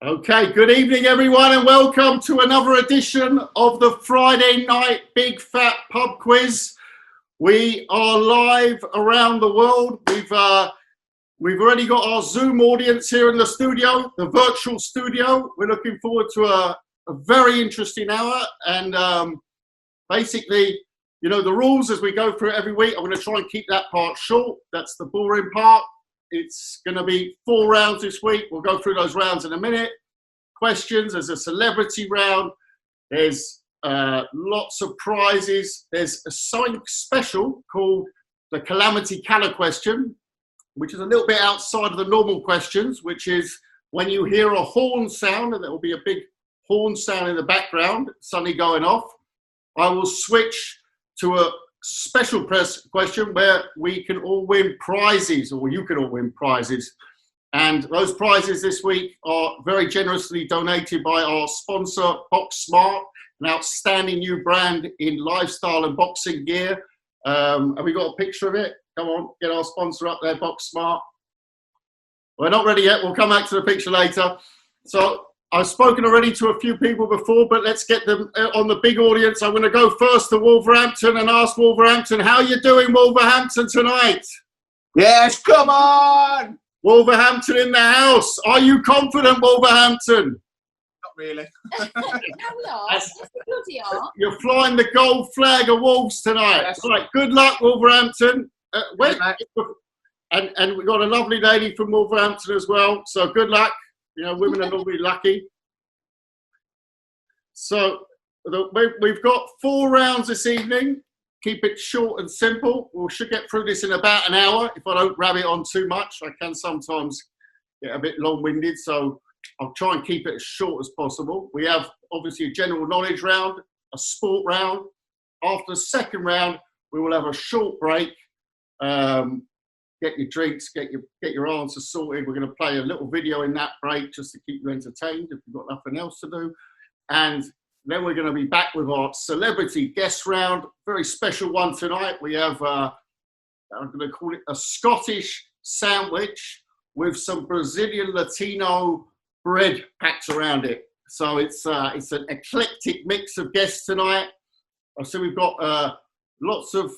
Okay, good evening everyone and welcome to another edition of the Friday night Big Fat Pub Quiz. We are live around the world. We've already got our Zoom audience here in the studio, the virtual studio. We're looking forward to a very interesting hour, and basically, you know, the rules as we go through it every week. I'm going to try and keep that part short. That's the boring part. It's going to be 4 rounds this week. We'll go through those rounds in a minute. Questions, there's a celebrity round, there's lots of prizes, there's something special called the Kalle question, which is a little bit outside of the normal questions, which is when you hear a horn sound, and there will be a big horn sound in the background, suddenly going off, I will switch to a special press question where we can all win prizes, or you can all win prizes. And those prizes this week are very generously donated by our sponsor, BoxSmart, an outstanding new brand in lifestyle and boxing gear. Have we got a picture of it? Come on, get our sponsor up there, BoxSmart. We're not ready yet. We'll come back to the picture later. So I've spoken already to a few people before, but let's get them on the big audience. I'm going to go first to Wolverhampton and ask Wolverhampton, how are you doing, Wolverhampton, tonight? Yes, come on! Wolverhampton in the house. Are you confident, Wolverhampton? Not really. No, we are. Yes, we bloody are. You're flying the gold flag of Wolves tonight. Yes. Right, good luck, Wolverhampton. Mate. And we've got a lovely lady from Wolverhampton as well, so good luck. You know, women are normally lucky. So we've got 4 rounds this evening. Keep it short and simple. We should get through this in about an hour. If I don't rabbit on too much, I can sometimes get a bit long-winded, so I'll try and keep it as short as possible. We have obviously a general knowledge round, a sport round. After the second round, we will have a short break. Get your drinks, get your answers sorted. We're going to play a little video in that break just to keep you entertained if you've got nothing else to do. And then we're going to be back with our celebrity guest round. Very special one tonight. We have, I'm going to call it a Scottish sandwich with some Brazilian Latino bread packed around it. So it's an eclectic mix of guests tonight. So we've got lots of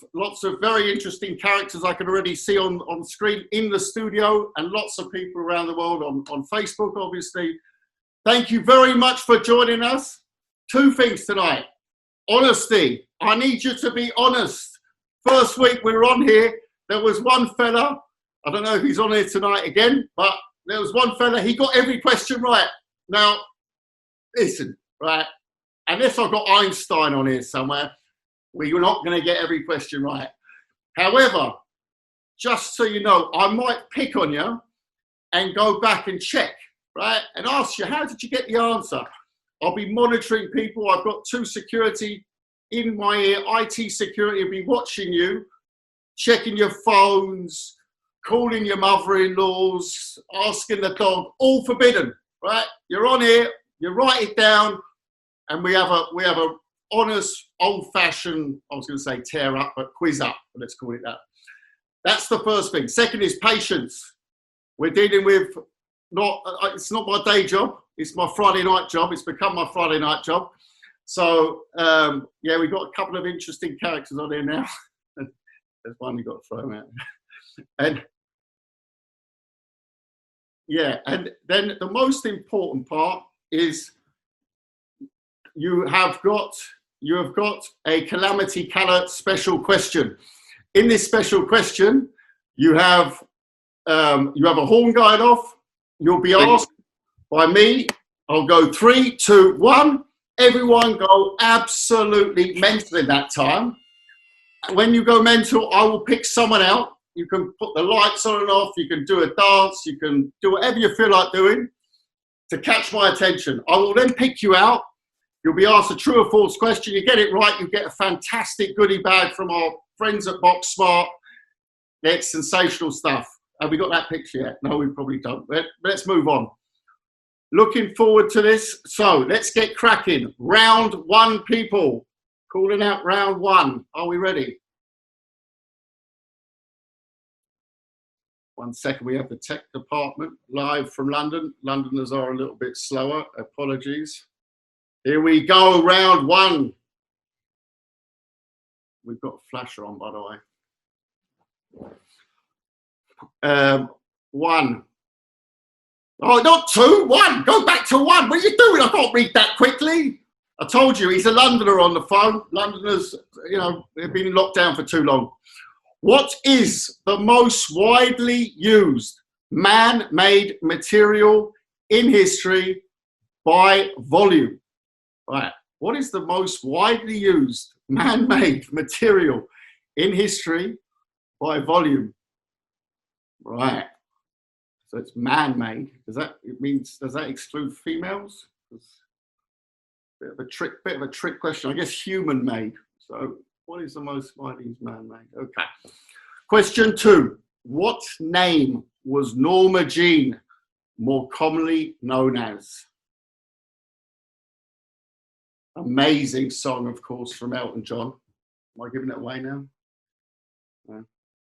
very interesting characters I can already see on screen in the studio, and lots of people around the world on Facebook, obviously. Thank you very much for joining us. 2 things tonight. Honesty. I need you to be honest. First week we were on here, there was one fella, I don't know if he's on here tonight again, but there was one fella, he got every question right. Now, listen, right, unless I've got Einstein on here somewhere, we're not going to get every question right. However, just so you know, I might pick on you and go back and check, right, and ask you, how did you get the answer? I'll be monitoring people. I've got 2 security in my ear. IT security will be watching you, checking your phones, calling your mother-in-laws, asking the dog. All forbidden, right? You're on here. You write it down, and we have a honest, old-fashioned, I was going to say tear up, but quiz up. Let's call it that. That's the first thing. Second is patience. We're dealing with it's not my day job. It's my Friday night job. It's become my Friday night job. So, yeah, we've got a couple of interesting characters on here now. There's one you've got to throw them out. And, yeah, and then the most important part is you have got a Kalle special question. In this special question, you have a horn going off. You'll be asked by me. I'll go 3, 2, 1. Everyone go absolutely mental in that time. When you go mental, I will pick someone out. You can put the lights on and off. You can do a dance. You can do whatever you feel like doing to catch my attention. I will then pick you out. You'll be asked a true or false question. You get it right, you get a fantastic goodie bag from our friends at BoxSmart. It's sensational stuff. Have we got that picture yet? No, we probably don't. But let's move on. Looking forward to this. So let's get cracking. Round 1, people. Calling out round 1. Are we ready? 1 second. We have the tech department live from London. Londoners are a little bit slower. Apologies. Here we go, round 1. We've got a flasher on, by the way. 1. Oh, not 2, 1. Go back to 1. What are you doing? I can't read that quickly. I told you, he's a Londoner on the phone. Londoners, you know, they've been locked down for too long. What is the most widely used man-made material in history by volume? Right. What is the most widely used man-made material in history by volume? Right. So it's man-made. Does that exclude females? Bit of a trick question. I guess human-made. So what is the most widely used man-made? Okay. Question 2. What name was Norma Jean more commonly known as? Amazing song, of course, from Elton John. Am I giving it away now?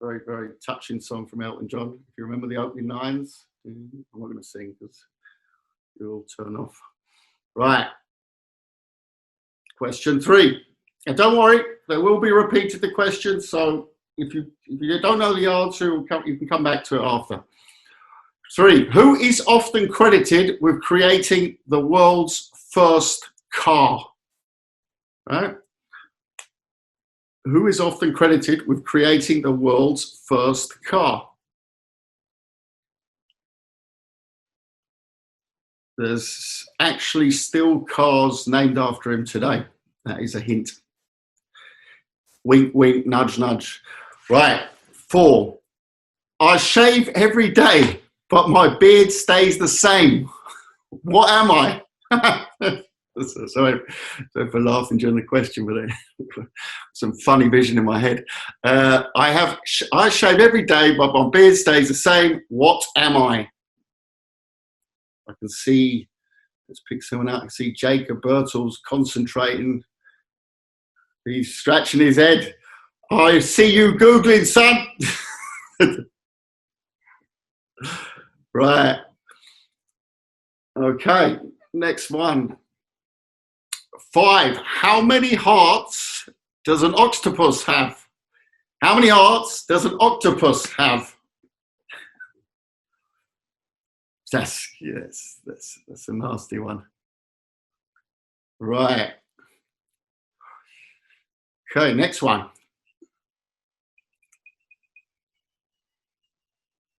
Very, very touching song from Elton John. If you remember the opening lines, I'm not going to sing because you'll all turn off. Right. Question 3. And don't worry, there will be repeated the question. So if you don't know the answer, you can come back to it after. 3. Who is often credited with creating the world's first car? Right? Who is often credited with creating the world's first car? There's actually still cars named after him today. That is a hint. Wink, wink, nudge, nudge. Right. 4. I shave every day, but my beard stays the same. What am I? Sorry for laughing during the question, but some funny vision in my head. I shave every day, but my beard stays the same. What am I? I can see, let's pick someone out. I can see Jacob Bertels concentrating. He's scratching his head. I see you Googling, son. Right. Okay, next one. 5. How many hearts does an octopus have? How many hearts does an octopus have? That's a nasty one. Right. Okay, next one.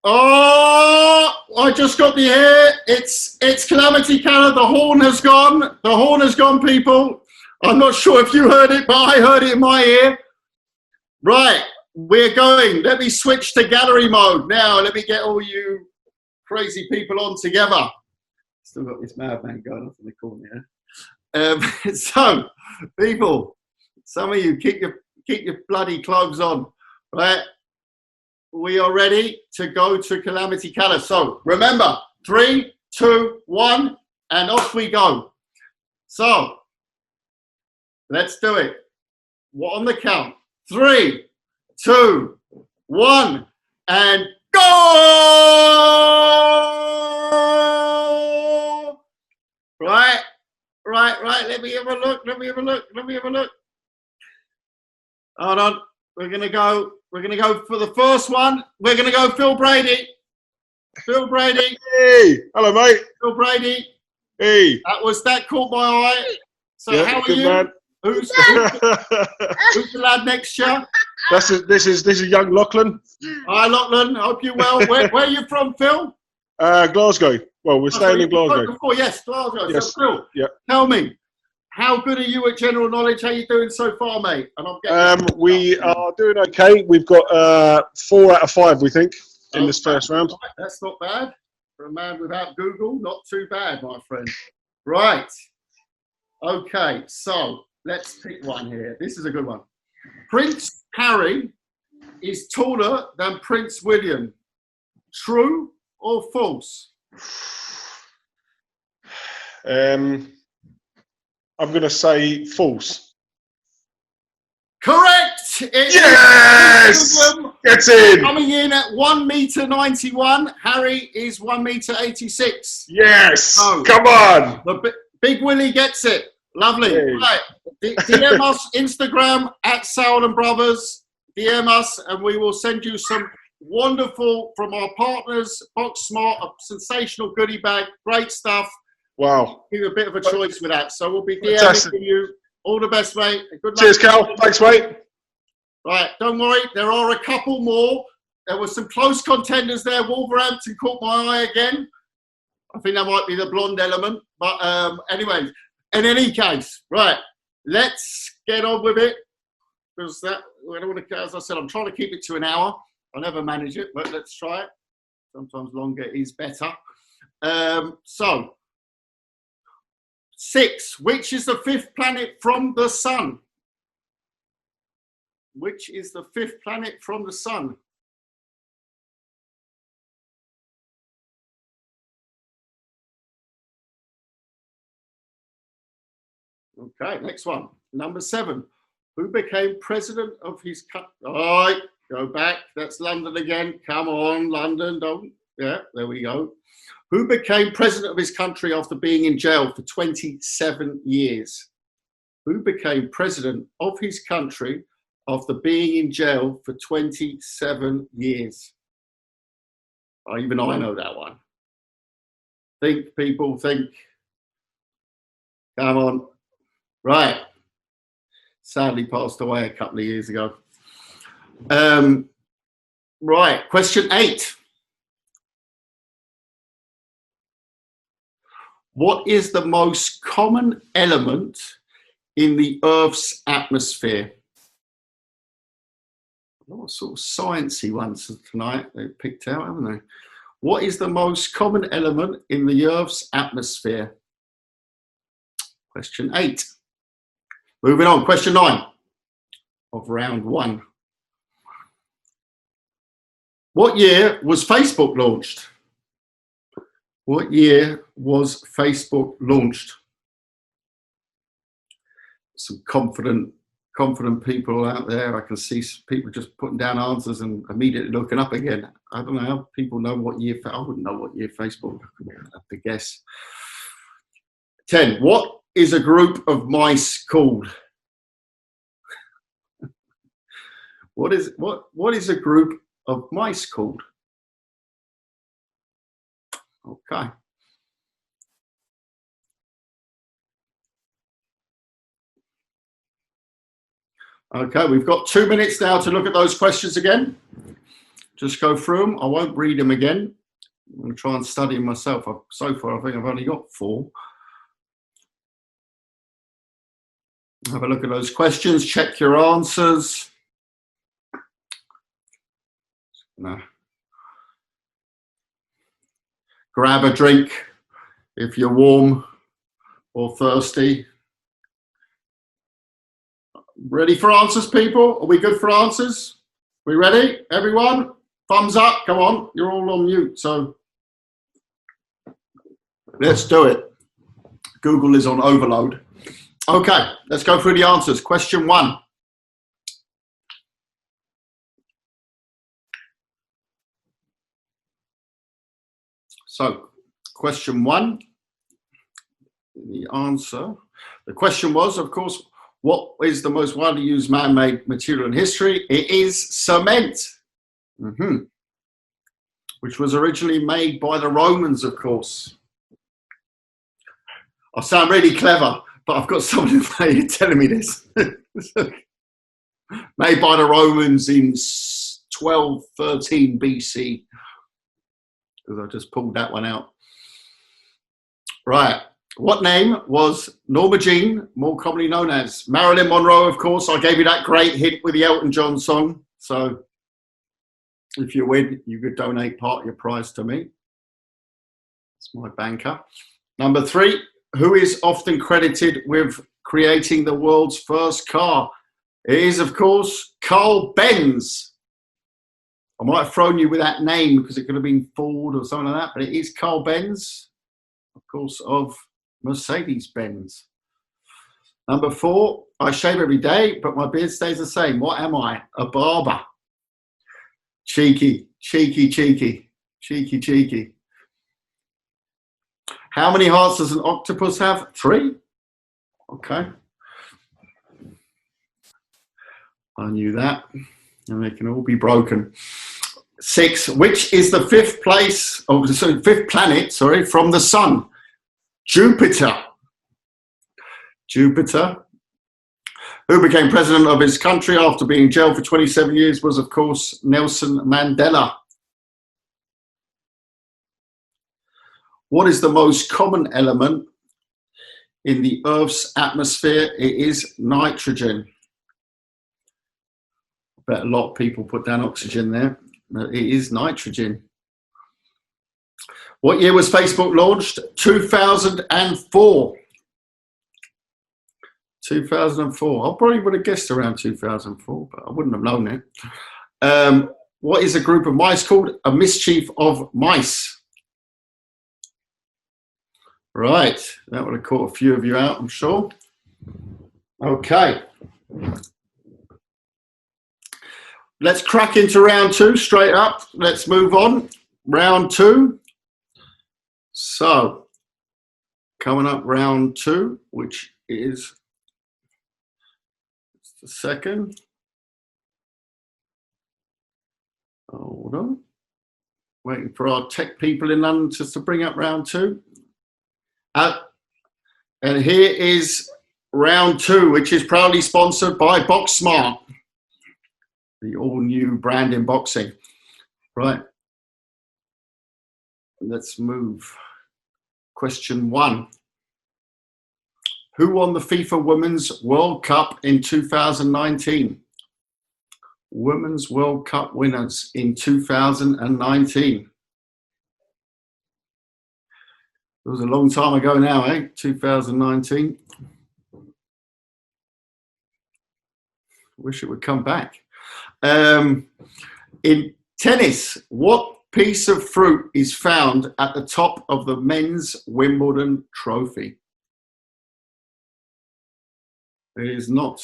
Oh, I just got the hair. It's Calamity Kalle. The horn has gone. The horn has gone, people. I'm not sure if you heard it, but I heard it in my ear. Right, we're going. Let me switch to gallery mode now. Let me get all you crazy people on together. Still got this madman going off in the corner here. So, people, some of you keep your bloody clothes on, right? We are ready to go to Calamity Kalle. So remember, 3, 2, 1, and off we go. So let's do it. What on the count? 3, 2, 1, and go! Right. Let me have a look. Hold on. We're gonna go for the first one. We're gonna go Phil Brady. Hey, hello, mate. Phil Brady. Hey. That caught my eye. So Yeah, how are good you? man. Who's the lad next year? This is young Lachlan. Hi Lachlan, hope you're well. Where are you from, Phil? Glasgow. Well, we're staying in Glasgow. Before, yes, Glasgow. Yes. So Phil, Yeah. tell me, how good are you at general knowledge? How are you doing so far, mate? And I'm we are doing okay. We've got 4 out of 5, we think, in this first round. That's not bad. For a man without Google, not too bad, my friend. Right. Okay, so let's pick one here. This is a good one. Prince Harry is taller than Prince William. True or false? I'm going to say false. Correct! Yes! Gets in. Coming in at 1m91. Harry is 1m86. Yes. Oh. Come on. The Big Willie gets it. Lovely. Hey. Right. DM us Instagram at Sauerland Brothers. DM us and we will send you some wonderful from our partners. Box Smart, a sensational goodie bag. Great stuff. Wow. Give you a bit of a choice with that. So we'll be Fantastic. DMing you. All the best, mate. Good luck. Cheers, Cal. Thanks, mate. Right, don't worry, there are a couple more. There were some close contenders there. Wolverhampton caught my eye again. I think that might be the blonde element. But anyway, in any case, right, let's get on with it. Because that, I don't want to, as I said, I'm trying to keep it to an hour. I never manage it, but let's try it. Sometimes longer is better. So, 6, which is the 5th planet from the sun? Which is the 5th planet from the sun? Okay, next one. Number 7. Who became president of his country? All right, go back. That's London again. Come on, London. Don't. Yeah, there we go. Who became president of his country after being in jail for 27 years? Who became president of his country after being in jail for 27 years? Oh, even I know that one. Think, people, think. Come on. Right. Sadly passed away a couple of years ago. Right, question 8. What is the most common element in the Earth's atmosphere? A lot of sort of sciencey ones tonight they've picked out, haven't they? What is the most common element in the Earth's atmosphere? Question 8. Moving on, question 9 of round 1. What year was Facebook launched? What year was Facebook launched? Some confident people out there. I can see people just putting down answers and immediately looking up again. I don't know how people know what year. I wouldn't know what year Facebook. I have to guess. 10. What is a group of mice called? What is a group of mice called? Okay. Okay, we've got 2 minutes now to look at those questions again. Just go through them. I won't read them again. I'm going to try and study them myself. So far, I think I've only got 4. Have a look at those questions. Check your answers. No. Grab a drink if you're warm or thirsty. Ready for answers, people? Are we good for answers? We ready? Everyone? Thumbs up. Come on. You're all on mute, so let's do it. Google is on overload. Okay, let's go through the answers. Question 1. So, question 1, the answer. The question was, of course, what is the most widely used man-made material in history? It is cement, which was originally made by the Romans, of course. I sound really clever, but I've got someone telling me this. Made by the Romans in 1213 BC. Because I just pulled that one out. Right. What name was Norma Jean more commonly known as? Marilyn Monroe, of course. I gave you that great hint with the Elton John song. So if you win, you could donate part of your prize to me. It's my banker. Number 3, who is often credited with creating the world's first car? It is, of course, Carl Benz. I might have thrown you with that name because it could have been Ford or something like that, but it is Carl Benz, of course, of Mercedes-Benz. Number 4, I shave every day, but my beard stays the same. What am I? A barber. Cheeky, cheeky, cheeky, cheeky, cheeky. How many hearts does an octopus have? 3. Okay. I knew that. And they can all be broken. 6. Which is the 5th place, oh, sorry, 5th planet, sorry, from the sun? Jupiter. Jupiter. Who became president of his country after being jailed for 27 years was, of course, Nelson Mandela. What is the most common element in the Earth's atmosphere? It is nitrogen. I bet a lot of people put down oxygen there. It is nitrogen. What year was Facebook launched? 2004. 2004. I probably would have guessed around 2004, but I wouldn't have known it. What is a group of mice called? A mischief of mice. Right, that would have caught a few of you out, I'm sure. Okay. Let's crack into round 2 straight up. Let's move on. Round 2. So, coming up round 2, which is just a second. Hold on. Waiting for our tech people in London just to bring up round 2. And here is round 2, which is proudly sponsored by BoxSmart, the all-new brand in boxing. Right. Let's move. Question 1. Who won the FIFA Women's World Cup in 2019? Women's World Cup winners in 2019. It was a long time ago now, eh? 2019. Wish it would come back. In tennis, what piece of fruit is found at the top of the men's Wimbledon trophy? It is not.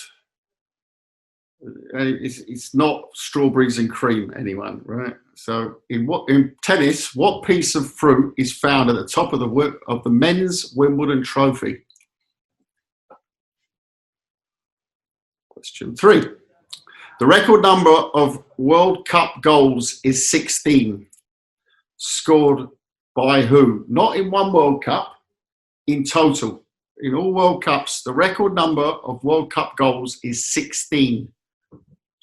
It's not strawberries and cream, anyone, right? So in tennis, what piece of fruit is found at the top of the men's Wimbledon trophy? Question 3. The record number of World Cup goals is 16. Scored by who? Not in one World Cup, in total. In all World Cups, the record number of World Cup goals is 16.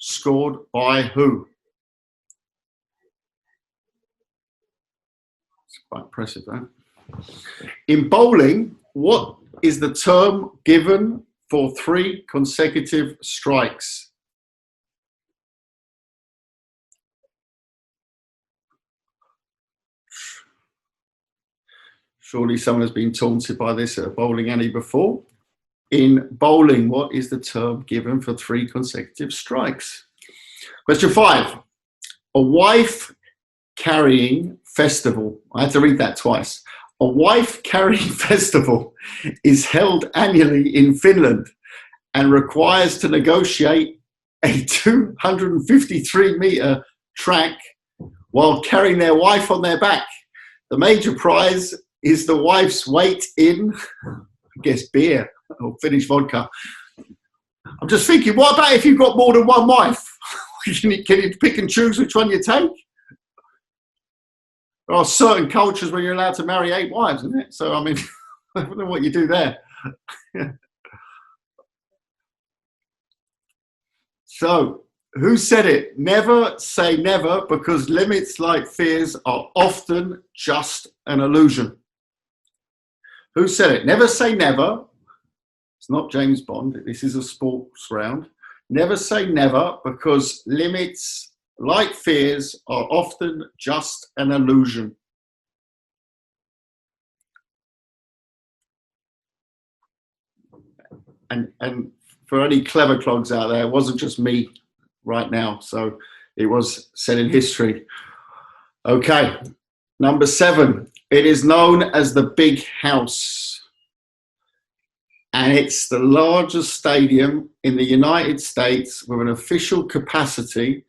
Scored by who? It's quite impressive, that. In bowling, what is the term given for 3 consecutive strikes? Surely someone has been taunted by this at a bowling alley before. In bowling, what is the term given for 3 consecutive strikes? Question 5. A wife carrying festival. I had to read that twice. A wife carrying festival is held annually in Finland and requires to negotiate a 253-meter track while carrying their wife on their back. The major prize is the wife's weight in, I guess, beer or Finnish vodka. I'm just thinking, what about if you've got more than one wife? Can you pick and choose which one you take? There are certain cultures where you're allowed to marry 8 wives, isn't it? So, I mean, I don't know what you do there. So, who said it? Never say never, because limits like fears are often just an illusion. Who said it? Never say never. It's not James Bond. This is a sports round. Never say never, because limits like fears are often just an illusion. And for any clever clogs out there, it wasn't just me right now. So it was said in history. Okay. Number 7. It is known as the Big House. And it's the largest stadium in the United States with an official capacity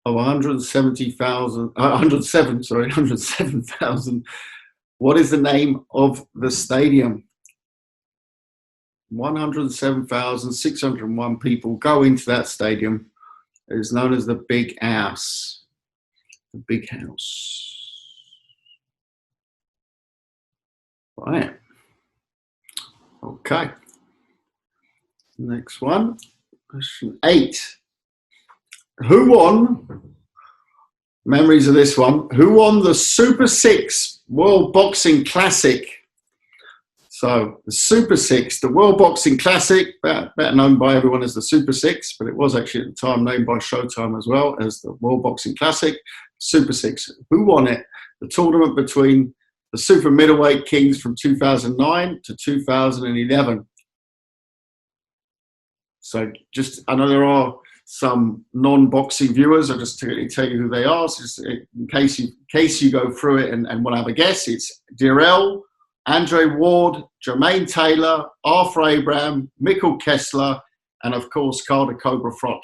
of 107,000. What is the name of the stadium? 107,601 people go into that stadium. It is known as the Big House. The Big House. Right. Okay. Next one. Question 8. Who won? Memories of this one. Who won the Super 6 World Boxing Classic? So the Super 6, the World Boxing Classic, better known by everyone as the Super 6, but it was actually at the time named by Showtime as well as the World Boxing Classic. Super 6. Who won it? The tournament between the super middleweight kings from 2009 to 2011. So just, I know there are some non-boxing viewers. I'll just tell you who they are. So just in case you go through it and want to have a guess, it's Dirrell, Andre Ward, Jermaine Taylor, Arthur Abraham, Mikkel Kessler, and of course, Carl the Cobra Froch.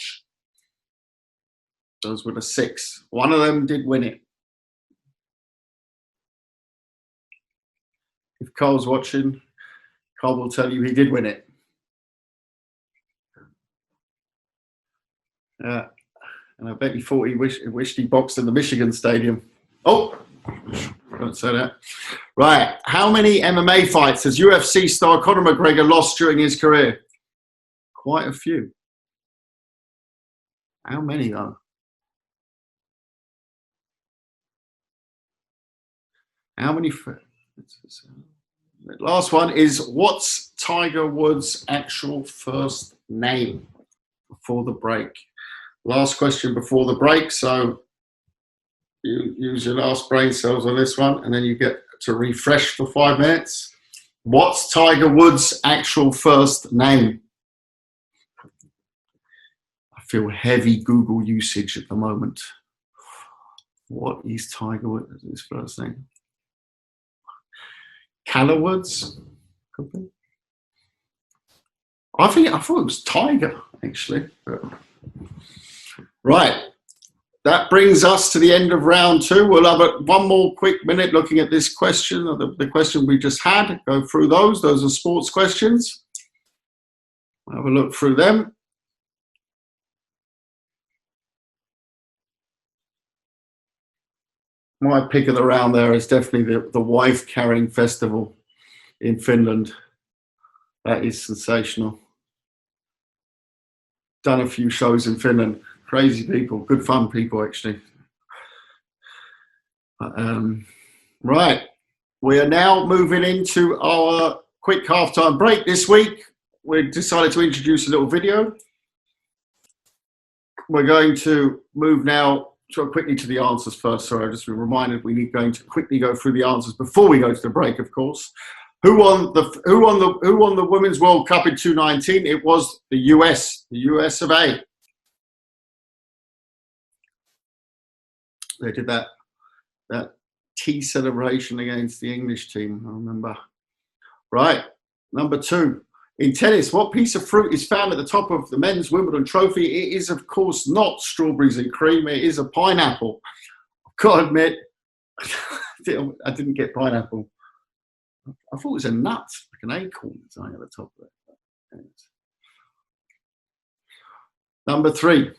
Those were the 6. One of them did win it. If Carl's watching, Carl will tell you he did win it. Yeah, and I bet he thought he wished he boxed in the Michigan Stadium. Oh, don't say that. Right, how many MMA fights has UFC star Conor McGregor lost during his career? Quite a few. How many though? How many? Last one is, what's Tiger Woods' actual first name? Before the break. Last question before the break, so you use your last brain cells on this one, and then you get to refresh for 5 minutes. What's Tiger Woods' actual first name? I feel heavy Google usage at the moment. What is Tiger Woods' first name? Kalle'S? Could be. I thought it was Tiger, actually. Right. That brings us to the end of round 2. We'll have one more quick minute looking at this question, or the question we just had. Go through those. Those are sports questions. Have a look through them. My pick of the round there is definitely the wife carrying festival in Finland. That is sensational. Done a few shows in Finland. Crazy people, good fun people actually. Right, we are now moving into our quick halftime break this week. We decided to introduce a little video. We're going to move now quickly to the answers first. Sorry, I've just been reminded we need going to quickly go through the answers before we go to the break, of course. Who won the Women's World Cup in 2019? It was the US of A. They did that tea celebration against the English team, I remember. Right, number 2. In tennis, what piece of fruit is found at the top of the men's Wimbledon trophy? It is, of course, not strawberries and cream. It is a pineapple. I've got to admit, I didn't get pineapple. I thought it was a nut, like an acorn something at the top of it. Number 3.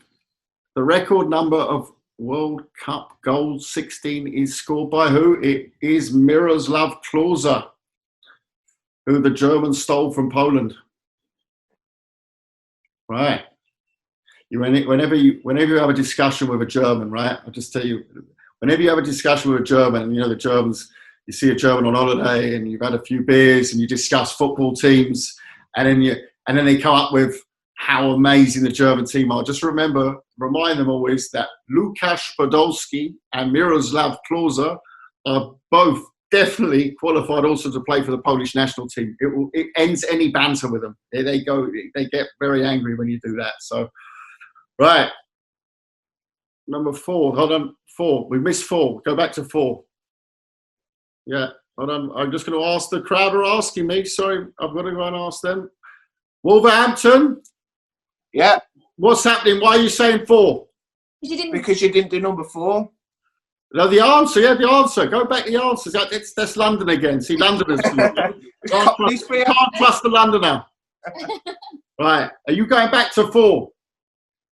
The record number of World Cup goals, 16, is scored by who? It is Miroslav Klose, who the Germans stole from Poland. Right. Whenever you have a discussion with a German, right? I'll just tell you, whenever you have a discussion with a German, and you know the Germans, you see a German on holiday and you've had a few beers and you discuss football teams, and then they come up with how amazing the German team are. Just remind them always that Lukasz Podolski and Miroslav Klose are both definitely qualified also to play for the Polish national team. It ends any banter with them. They get very angry when you do that. So, right. Number 4. Hold on. 4. We missed 4. Go back to 4. Yeah. Hold on, I'm just going to ask the crowd are asking me. Sorry, I've got to go and ask them. Wolverhampton, Yeah, what's happening? Why are you saying 4? because you didn't do number 4. No, the answer, yeah, the answer. Go back to the answers. That's London again. See, Londoners. Can't trust the Londoner. Right, are you going back to 4?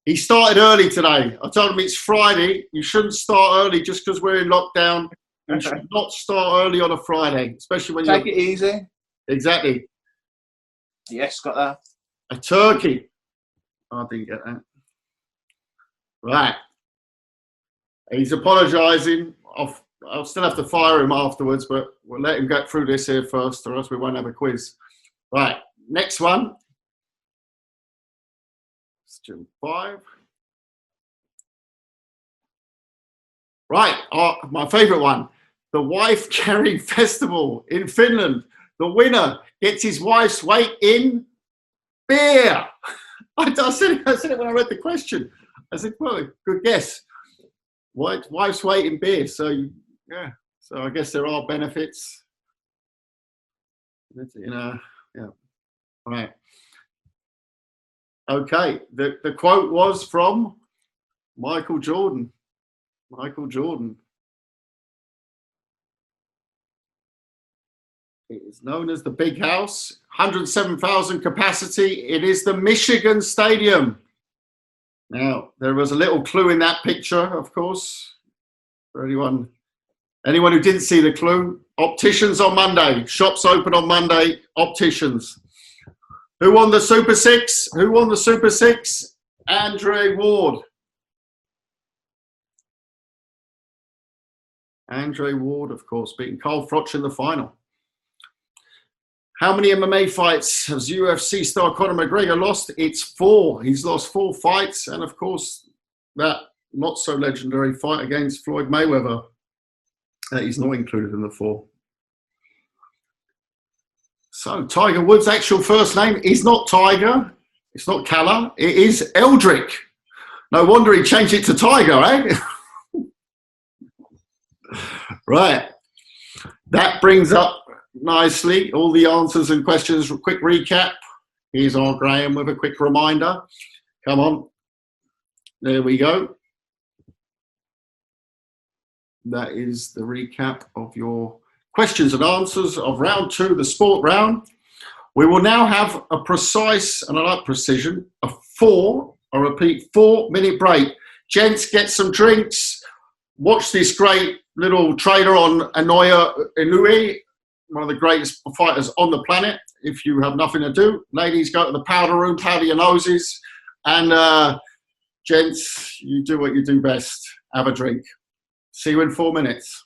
He started early today. I told him it's Friday. You shouldn't start early just because we're in lockdown. You should not start early on a Friday, especially when Take it easy. Exactly. Yes, got that. A turkey. I didn't get that. Right. He's apologising. I'll still have to fire him afterwards, but we'll let him get through this here first, or else we won't have a quiz. Right. Next one. Question 5. Right. My favourite one. The Wife Carrying Festival in Finland. The winner gets his wife's weight in beer. I said it when I read the question. I said, well, good guess. Wife's weight in beer. So, yeah. So I guess there are benefits. Yeah. Right. Okay. The quote was from Michael Jordan. Michael Jordan. It is known as the Big House, 107,000 capacity. It is the Michigan Stadium. Now, there was a little clue in that picture, of course, for anyone who didn't see the clue. Opticians on Monday. Shops open on Monday. Opticians. Who won the Super Six? Andre Ward. Andre Ward, of course, beating Carl Froch in the final. How many MMA fights has UFC star Conor McGregor lost? It's 4. He's lost 4 fights. And, of course, that not-so-legendary fight against Floyd Mayweather, he's not included in the 4. So, Tiger Woods' actual first name is not Tiger. It's not Kalle. It is Eldrick. No wonder he changed it to Tiger, eh? Right. That brings up nicely all the answers and questions. Quick recap. Here's our Graham with a quick reminder. Come on. There we go. That is the recap of your questions and answers of round 2, the sport round. We will now have a precise, and I like precision, a 4-minute break. Gents, get some drinks. Watch this great little trailer on Inoue Inoue, one of the greatest fighters on the planet. If you have nothing to do, ladies, go to the powder room, powder your noses, and gents, you do what you do best. Have a drink. See you in 4 minutes.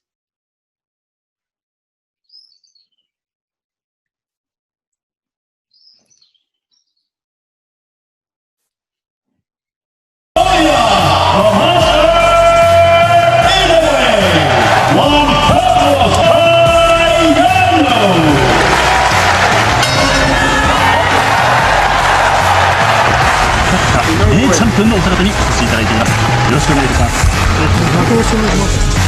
チャンピオンのお姿にお越しいただいています。よろしくお願いします。よろしくお願いします。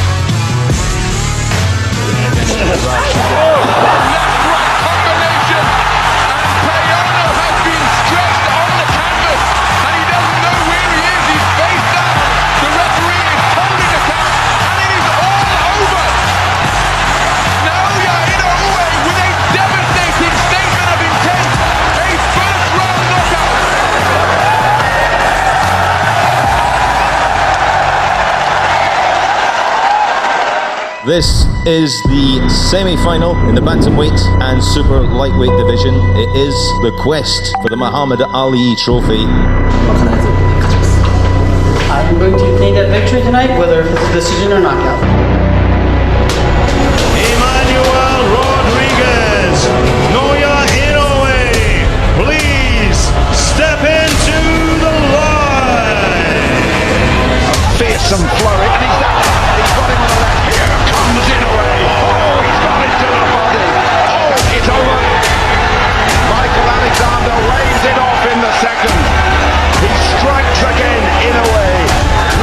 This is the semi-final in the bantamweight and super lightweight division. It is the quest for the Muhammad Ali Trophy. I'm going to obtain that victory tonight, whether it's a decision or knockout. Emmanuel Rodriguez, Naoya Inoue, please step into the line. A fearsome flurry, and he's got him on the left. Here comes Inoue. Oh, he's got it to the body. Oh, it's over. Michael Alexander lays it off in the second. He strikes again, Inoue.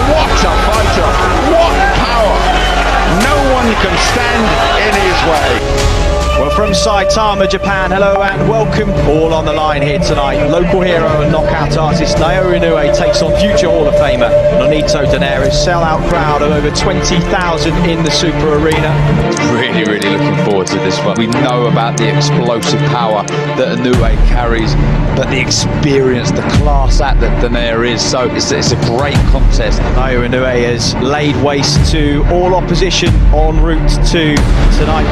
What a fighter! What power! alongside Tama, Japan. Hello and welcome. All on the line here tonight. Local hero and knockout artist Naoya Inoue takes on future Hall of Famer Nonito Donaire. Sell-out crowd of over 20,000 in the Super Arena. Really looking forward to this one. We know about the explosive power that Inoue carries, but the experience, the class act that Donaire is, so it's a great contest. Naoya Inoue has laid waste to all opposition en route to tonight.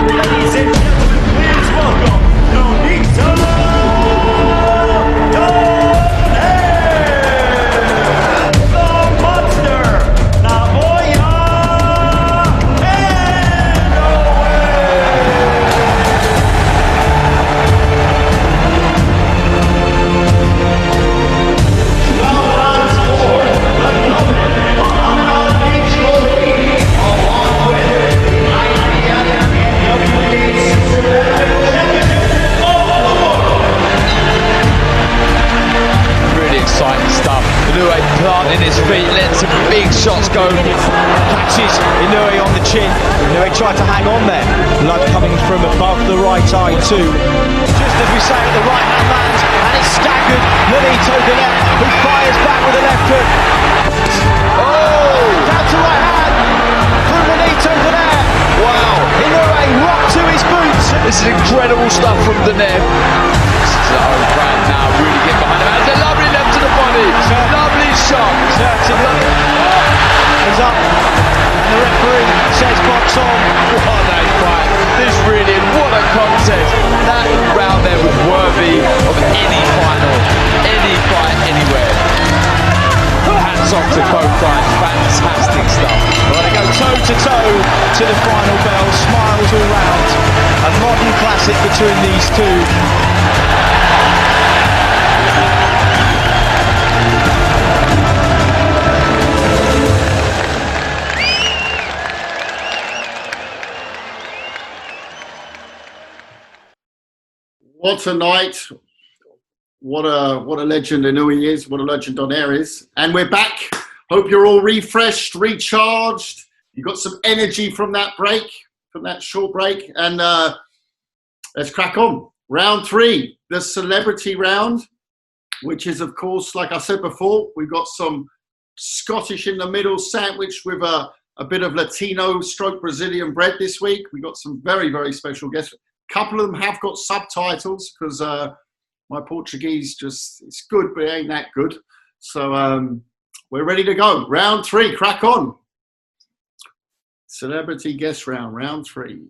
Ladies and gentlemen, please welcome Nonito Donaire, the monster, Naoya Exciting stuff. Inoue planting his feet, letting some big shots go. Catches Inoue on the chin. Inoue tried to hang on there. Blood coming from above the right eye too. Just as we say it, the right hand lands and it's staggered. Nonito Donaire, who fires back with the left hook. Oh! Down to right hand from Nonito Donaire. Wow! Inoue rocked to his boots. This is incredible stuff from Donaire. This is the home crowd now really get behind him. That's a lovely left to the body. Lovely shot. He's up. And the referee says box on. What a fight. This really, what a contest. That round there was worthy of any final, any fight, anywhere. Hats off to both guys. Fantastic stuff. Well, they go toe to toe to the final bell. Smiles all round. A modern classic between these two. What a night. What a legend Inoue is. What a legend Donaire is. And we're back. Hope you're all refreshed, recharged. You got some energy from that break, from that short break. And let's crack on. Round 3, the celebrity round, which is, of course, like I said before, we've got some Scottish in the middle sandwich with a bit of Latino stroke Brazilian bread this week. We got some very, very special guests. A couple of them have got subtitles because my Portuguese it's good, but it ain't that good. So we're ready to go. Round 3, crack on. Celebrity guest round, round 3.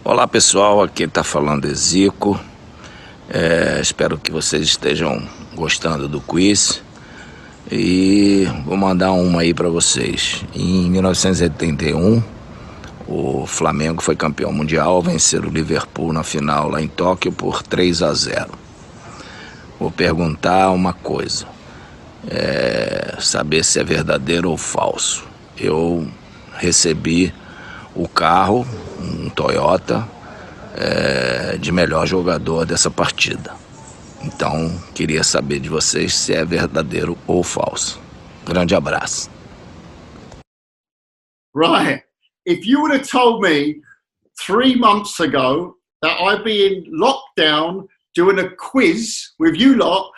Olá pessoal, aqui tá falando é Zico. Espero que vocês estejam gostando do quiz. E vou mandar uma aí para vocês. Em 1981, o Flamengo foi campeão mundial, vencer o Liverpool na final lá em Tóquio por 3-0. Vou perguntar uma coisa, saber se é verdadeiro ou falso. Eu recebi o carro, um Toyota, de melhor jogador dessa partida. Então, queria saber de vocês se é verdadeiro ou falso. Grande abraço. Right. If you would have told me 3 months ago that I'd be in lockdown doing a quiz with you lot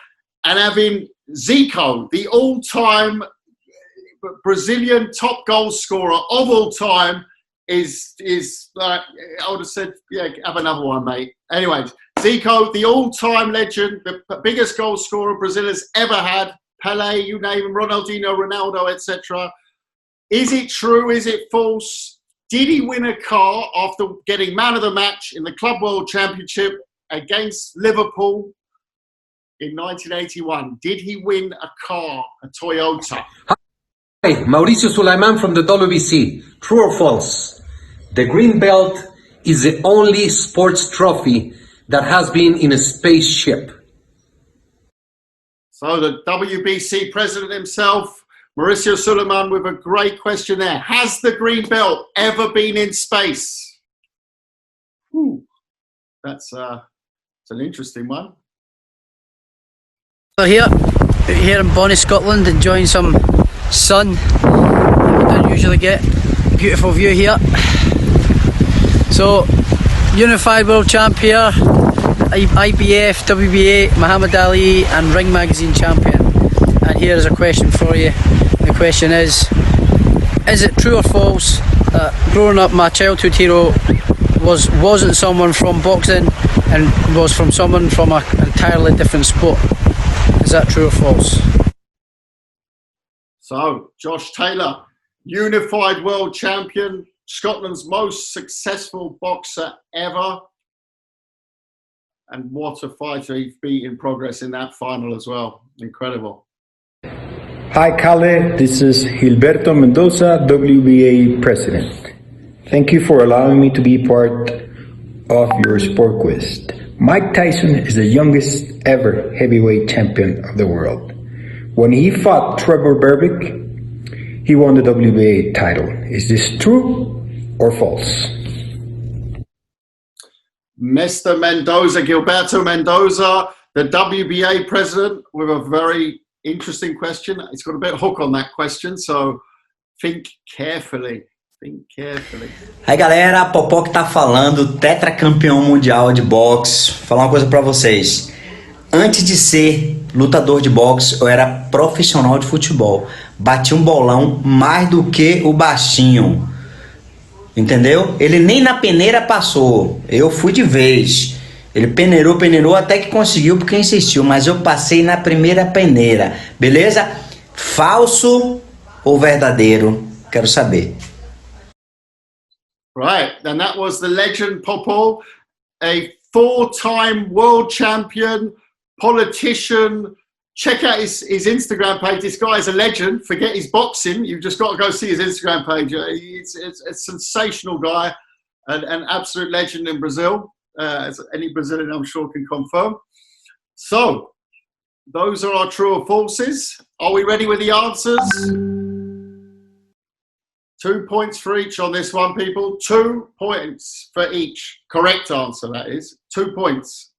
and having Zico, the all-time Brazilian top goal scorer of all time, is like, I would have said, yeah, have another one, mate. Anyways, Zico, the all-time legend, the biggest goal scorer Brazil has ever had. Pele, you name him, Ronaldinho, Ronaldo, etc. Is it true? Is it false? Did he win a car after getting man of the match in the Club World Championship against Liverpool in 1981? Did he win a car, a Toyota? Hi, Mauricio Sulaiman from the WBC. True or false? The green belt is the only sports trophy that has been in a spaceship. So the WBC president himself, Mauricio Sulaiman, with a great question there. Has the green belt ever been in space? Ooh, that's an interesting one. We're here in Bonnie, Scotland, enjoying some sun that we don't usually get. beautiful view here. So, unified world champion, IBF, WBA, Muhammad Ali and Ring Magazine champion. And here is a question for you. The question is it true or false that growing up my childhood hero wasn't someone from boxing and was from someone from an entirely different sport? Is that true or false? So, Josh Taylor, unified world champion, Scotland's most successful boxer ever. And what a fighter he's beat in progress in that final as well. Incredible. Hi, Kalle. This is Gilberto Mendoza, WBA president. Thank you for allowing me to be part of your sport quiz. Mike Tyson is the youngest ever heavyweight champion of the world. When he fought Trevor Berbick, he won the WBA title. Is this true or false? Mr. Mendoza, Gilberto Mendoza, the WBA president, with a very interesting question. It's got a bit of hook on that question, so think carefully. Think carefully. Aí galera, Popó que tá falando, tetracampeão mundial de boxe. Vou falar uma coisa pra vocês. Antes de ser lutador de boxe, eu era profissional de futebol. Bati um bolão mais do que o baixinho. Entendeu? Ele nem na peneira passou. Eu fui de vez. Ele peneirou até que conseguiu porque insistiu. Mas eu passei na primeira peneira. Beleza? Falso ou verdadeiro? Quero saber. Right, and that was the legend Popó, a 4-time world champion, politician. Check out his Instagram page. This guy is a legend. Forget his boxing. You've just got to go see his Instagram page. It's a sensational guy, an absolute legend in Brazil, as any Brazilian I'm sure can confirm. So, those are our true or falses. Are we ready with the answers? 2 points for each on this one, people. 2 points for each. Correct answer, that is. 2 points.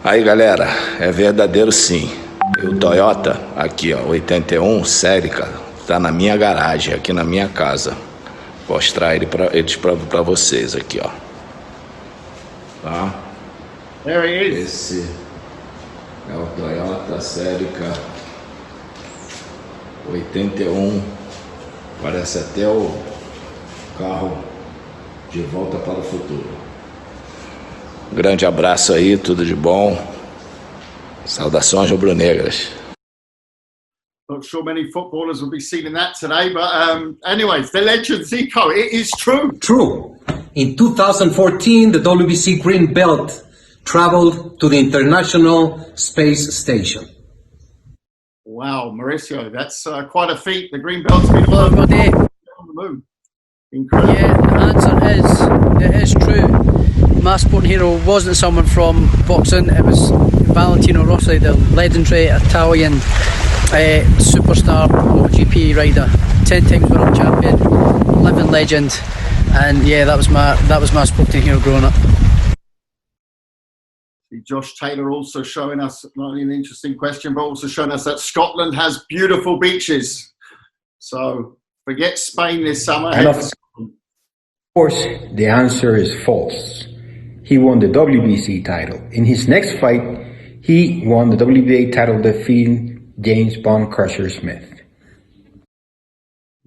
Aí galera, é verdadeiro sim. E o Toyota, aqui ó, 81 série, cara, tá na minha garagem, aqui na minha casa. Vou mostrar eles pra vocês aqui, ó. Tá? There he is. Esse é o Toyota Celica 81. Parece até o carro de volta para o futuro. Grande abraço aí, tudo de bom. Saudações rubro-negras. Not sure many footballers will be seeing that today, but anyways, the legend Zico, it is true. True. In 2014, the WBC Green Belt traveled to the International Space Station. Wow, Mauricio, that's quite a feat. The Green Belt's been on the moon. Incredible. Yeah, the answer is, it is true. My sporting hero wasn't someone from boxing, it was Valentino Rossi, the legendary Italian superstar MotoGP rider, 10 times world champion, living legend, and yeah, that was my sporting hero growing up. Josh Taylor also showing us not only an interesting question, but also showing us that Scotland has beautiful beaches. So forget Spain this summer. And of course, the answer is false. He won the WBC title. In his next fight, he won the WBA title, defeating James Bond Crusher Smith.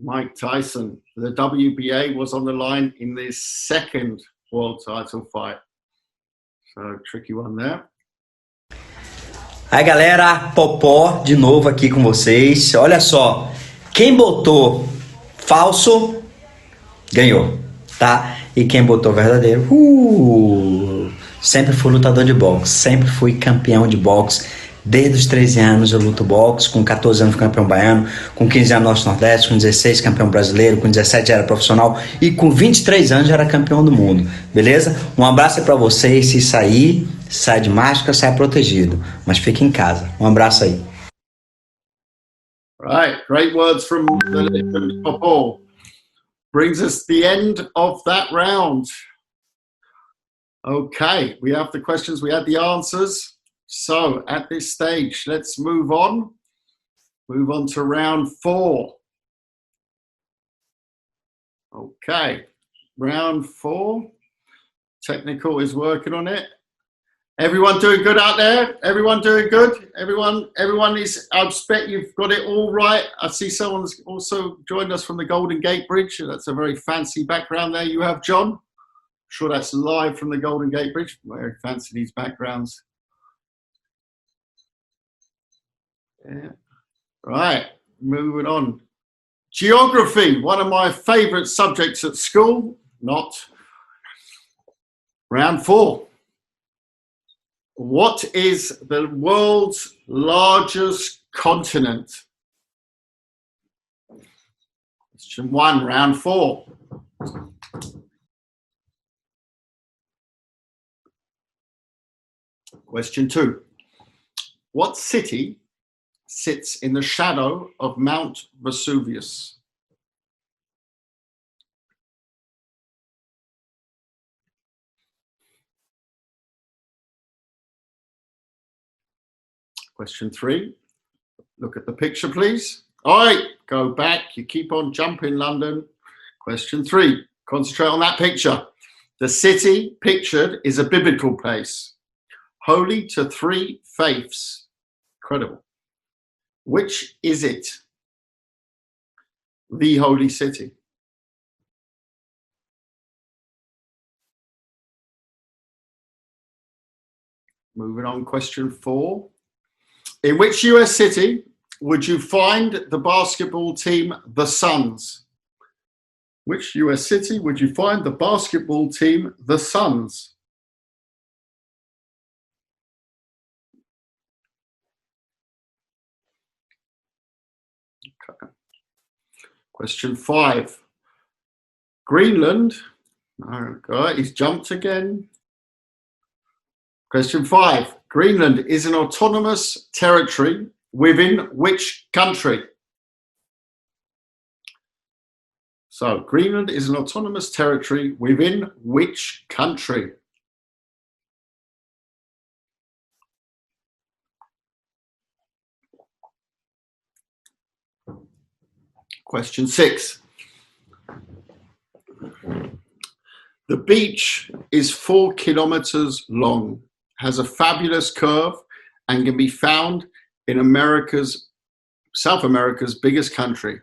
Mike Tyson, the WBA was on the line in this second world title fight. So, tricky one there. Aí galera, Popó de novo aqui com vocês. Olha só, quem botou falso ganhou, tá? E quem botou verdadeiro, sempre fui lutador de boxe, sempre fui campeão de boxe. Desde os 13 anos eu luto boxe, com 14 anos fui campeão baiano, com 15 anos Norte-Nordeste, com 16 campeão brasileiro, com 17 já era profissional e com 23 anos já era campeão do mundo, beleza? Um abraço aí pra vocês, se sair, sai de máscara, sai protegido, mas fique em casa. Um abraço aí. Right, great words from the legend Popó. Brings us the end of that round. Okay, we have the questions, we had the answers. So at this stage, let's move on Move on to round 4. Okay, round 4. Technical is working on it. Everyone doing good out there? Everyone doing good? Everyone is, I expect you've got it all right. I see someone's also joined us from the Golden Gate Bridge. That's a very fancy background there you have, John. I'm sure that's live from the Golden Gate Bridge. Very fancy, these backgrounds. Yeah. Right, moving on. Geography, one of my favorite subjects at school. Not. Round 4. What is the world's largest continent? Question 1, round 4. Question 2. What city sits in the shadow of Mount Vesuvius? Question 3. Look at the picture, please. All right, go back. You keep on jumping, London. Question 3. Concentrate on that picture. The city pictured is a biblical place, holy to 3 faiths. Incredible. Which is it? The holy city. Moving on, question 4. In which US city would you find the basketball team, the Suns? Which US city would you find the basketball team, the Suns? Okay. Question 5. Greenland. Oh God, he's jumped again. Question 5. Greenland is an autonomous territory within which country? So, Greenland is an autonomous territory within which country? Question 6. The beach is 4 kilometers long, has a fabulous curve, and can be found in South America's biggest country.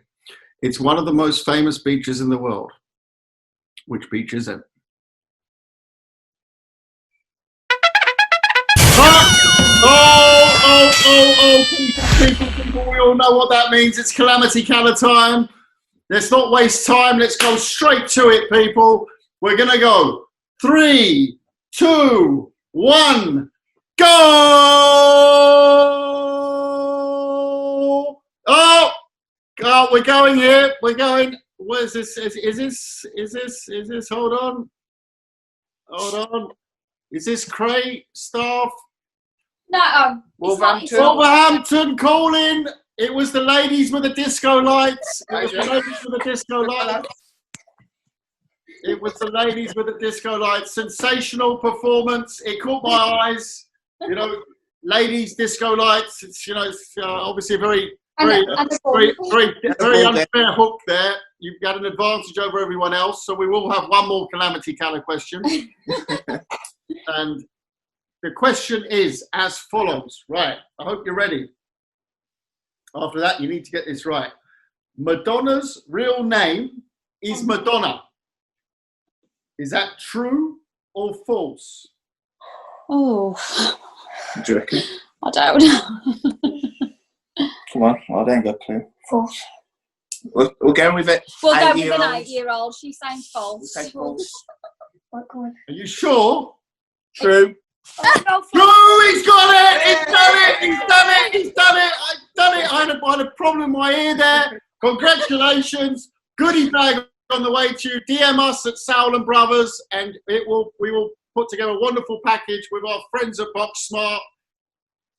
It's one of the most famous beaches in the world. Which beach is it? Oh, people, we all know what that means. It's Calamity Kalle time. Let's not waste time. Let's go straight to it, people. We're going to go 3, 2, 1, go! Oh, we're going here. We're going. What is this? Is this? Hold on. Is this Cray staff? No, Wolverhampton calling. It was the ladies with the disco lights. It was the ladies with the disco lights. Sensational performance. It caught my eyes. You know, ladies disco lights. It's it's obviously a very unfair hook there. You've got an advantage over everyone else. So we will have one more Calamity Kalle question. And the question is as follows. Right. I hope you're ready. After that, you need to get this right. Madonna's real name is Madonna. Is that true or false? Oh. What do you reckon? I don't know. Come on, I don't got a clue. False. We're going with it. We'll go with an 8-year-old. She's saying false. We'll say false. Are you sure? True. True, he's got it! He's done it! I had a problem in my ear there. Congratulations. Goodie bag on the way to you. DM us at Sauerland Brothers and we will put together a wonderful package with our friends at BoxSmart.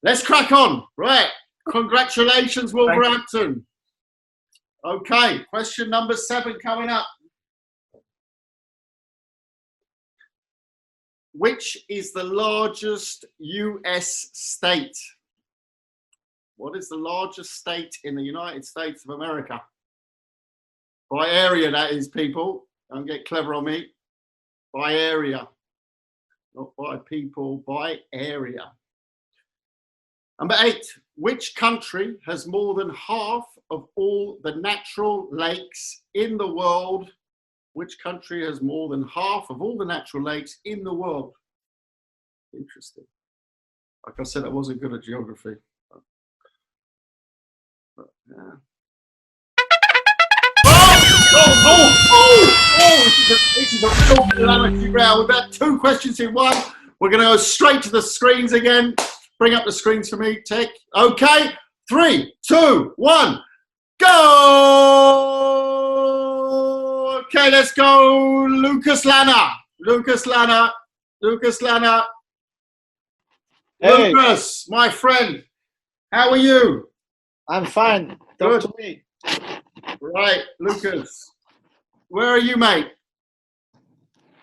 Let's crack on. Right. Congratulations, Wolverhampton. Okay, question number 7 coming up. Which is the largest US state? What is the largest state in the United States of America? By area, that is, people. Don't get clever on me. By area. Not by people, by area. Number 8. Which country has more than half of all the natural lakes in the world? Which country has more than half of all the natural lakes in the world? Interesting. Like I said, I wasn't good at geography. But, yeah. This is a real calamity round. We've had 2 questions in one. We're going to go straight to the screens again. Bring up the screens for me, Tech. Okay, 3, 2, 1, go! Okay, let's go. Lucas Lana. Hey. Lucas, my friend, how are you? I'm fine. Talk to me. Right, Lucas. Where are you, mate?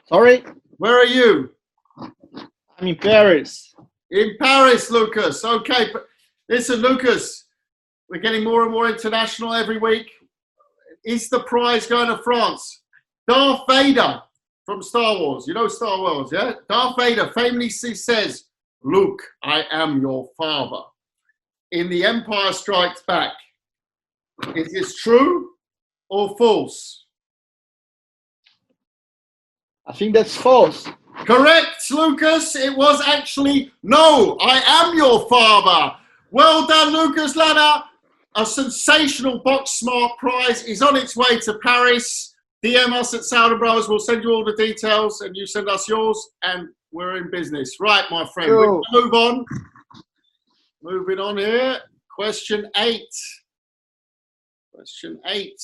Sorry? Where are you? I'm in Paris. In Paris, Lucas. Okay, but listen, Lucas, we're getting more and more international every week. Is the prize going to France? Darth Vader from Star Wars. You know Star Wars, yeah? Darth Vader famously says, "Luke, I am your father." In The Empire Strikes Back. Is this true or false? I think that's false. Correct, Lucas. It was actually no. I am your father. Well done, Lucas Lana. A sensational Box Smart prize is on its way to Paris. DM us at Sauerland Brothers. We'll send you all the details, and you send us yours, and we're in business. Right, my friend. We're going to move on. Moving on here. Question 8. Question 8.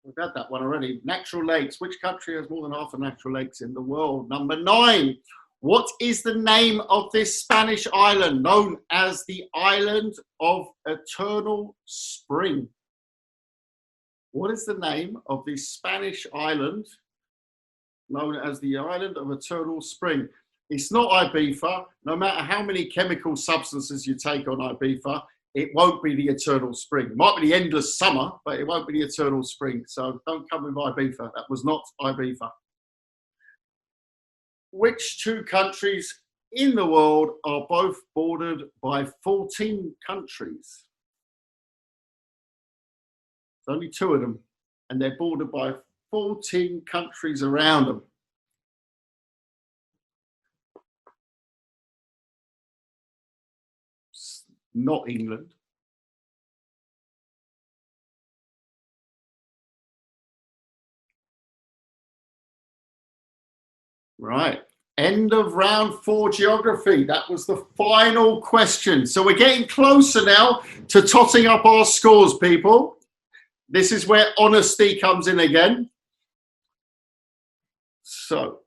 We've had that one already. Natural lakes. Which country has more than half the natural lakes in the world? Number 9. What is the name of this Spanish island known as the Island of Eternal Spring? What is the name of this Spanish island known as the Island of Eternal Spring? It's not Ibiza. No matter how many chemical substances you take on Ibiza, it won't be the eternal spring. It might be the endless summer, but it won't be the eternal spring. So don't come with Ibiza. That was not Ibiza. Which 2 countries in the world are both bordered by 14 countries? There's only 2 of them, and they're bordered by 14 countries around them. Not England. Right. End of round 4 geography. That was the final question. So we're getting closer now to totting up our scores, people. This is where honesty comes in again. So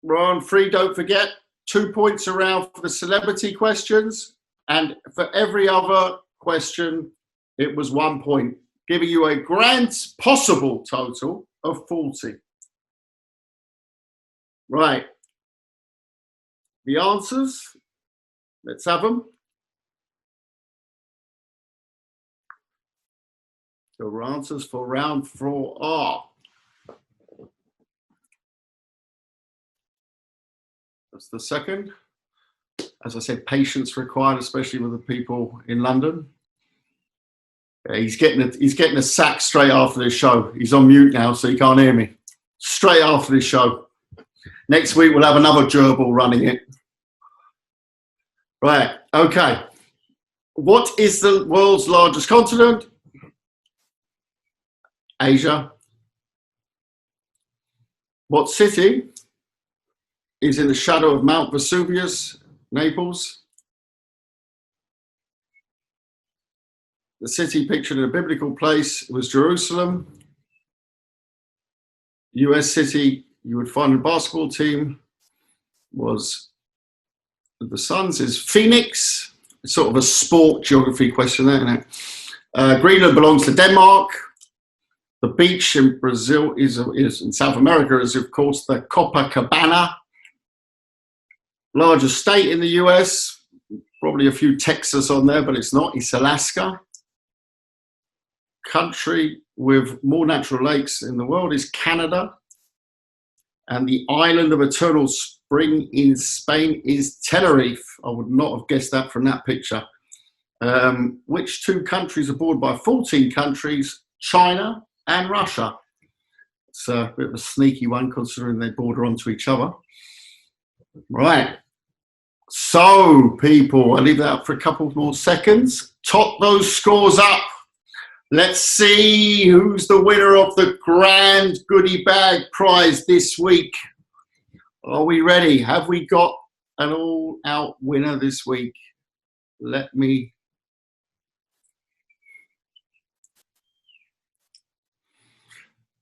round 3, don't forget, 2 points around for the celebrity questions. And for every other question, it was 1 point, giving you a grand possible total of 40. Right. The answers, let's have them. The answers for round 4 are. That's the second. As I said, patience required, especially with the people in London. Yeah, he's getting a sack straight after this show. He's on mute now, so he can't hear me. Straight after this show. Next week, we'll have another gerbil running it. Right, okay. What is the world's largest continent? Asia. What city is in the shadow of Mount Vesuvius? Naples. The city pictured in a biblical place was Jerusalem. US city you would find a basketball team was the Suns is Phoenix. It's sort of a sport geography question there, isn't it? Greenland belongs to Denmark. The beach in Brazil is in South America is of course the Copacabana. Largest state in the US, Probably a few Texas on there, but it's not. It's Alaska. Country with more natural lakes in the world is Canada. And the island of eternal spring in Spain is Tenerife. I would not have guessed that from that picture. Which two countries are bordered by 14 countries? China and Russia. It's a bit of a sneaky one considering they border onto each other. Right. So, people, I'll leave that up for a couple more seconds. Top those scores up. Let's see who's the winner of the grand goodie bag prize this week. Are we ready? Have we got an all-out winner this week? Let me...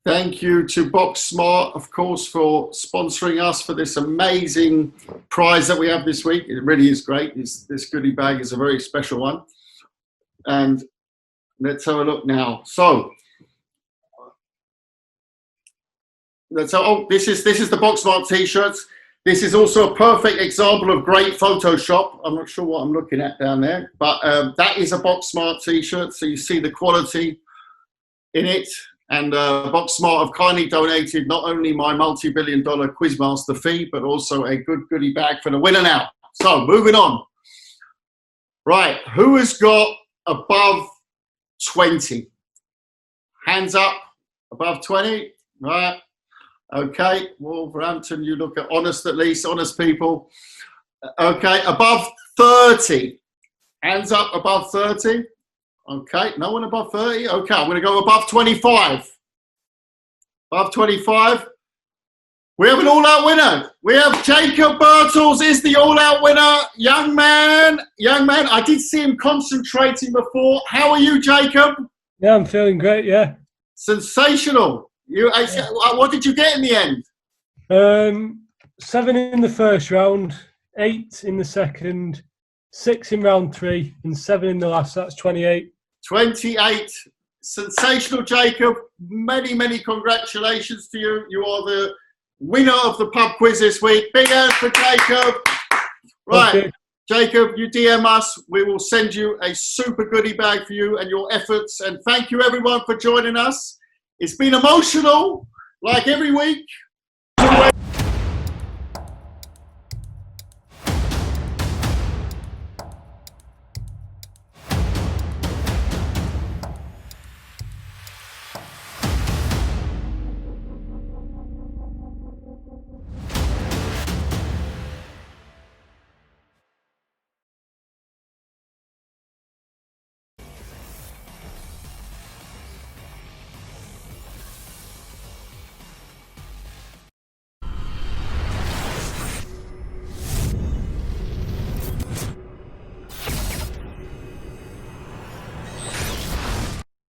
Thank you to BoxSmart, of course, for sponsoring us for this amazing prize that we have this week. It really is great. This goodie bag is a very special one. And let's have a look now. So, this is the BoxSmart t-shirts. This is also a perfect example of great Photoshop. I'm not sure what I'm looking at down there, but that is a BoxSmart t-shirt. So you see the quality in it. And BoxSmart have kindly donated not only my multi-billion-dollar Quizmaster fee, but also a good goodie bag for the winner now. So, moving on. Right, who has got above 20? Hands up, above 20. Right, okay. Wolverhampton, you look at honest at least, honest people. Okay, above 30. Hands up, above 30. Okay, no one above 30. Okay, I'm going to go above 25. Above 25. We have an all-out winner. We have Jacob Bertels is the all-out winner. Young man. I did see him concentrating before. How are you, Jacob? Yeah, I'm feeling great, yeah. Sensational. What did you get in the end? 7 in the first round, 8 in the second, 6 in round 3, and 7 in the last. That's 28. 28. Sensational, Jacob. Many, many congratulations to you. You are the winner of the pub quiz this week. Big hands for Jacob. Right, okay. Jacob, you DM us. We will send you a super goodie bag for you and your efforts. And thank you, everyone, for joining us. It's been emotional, like every week.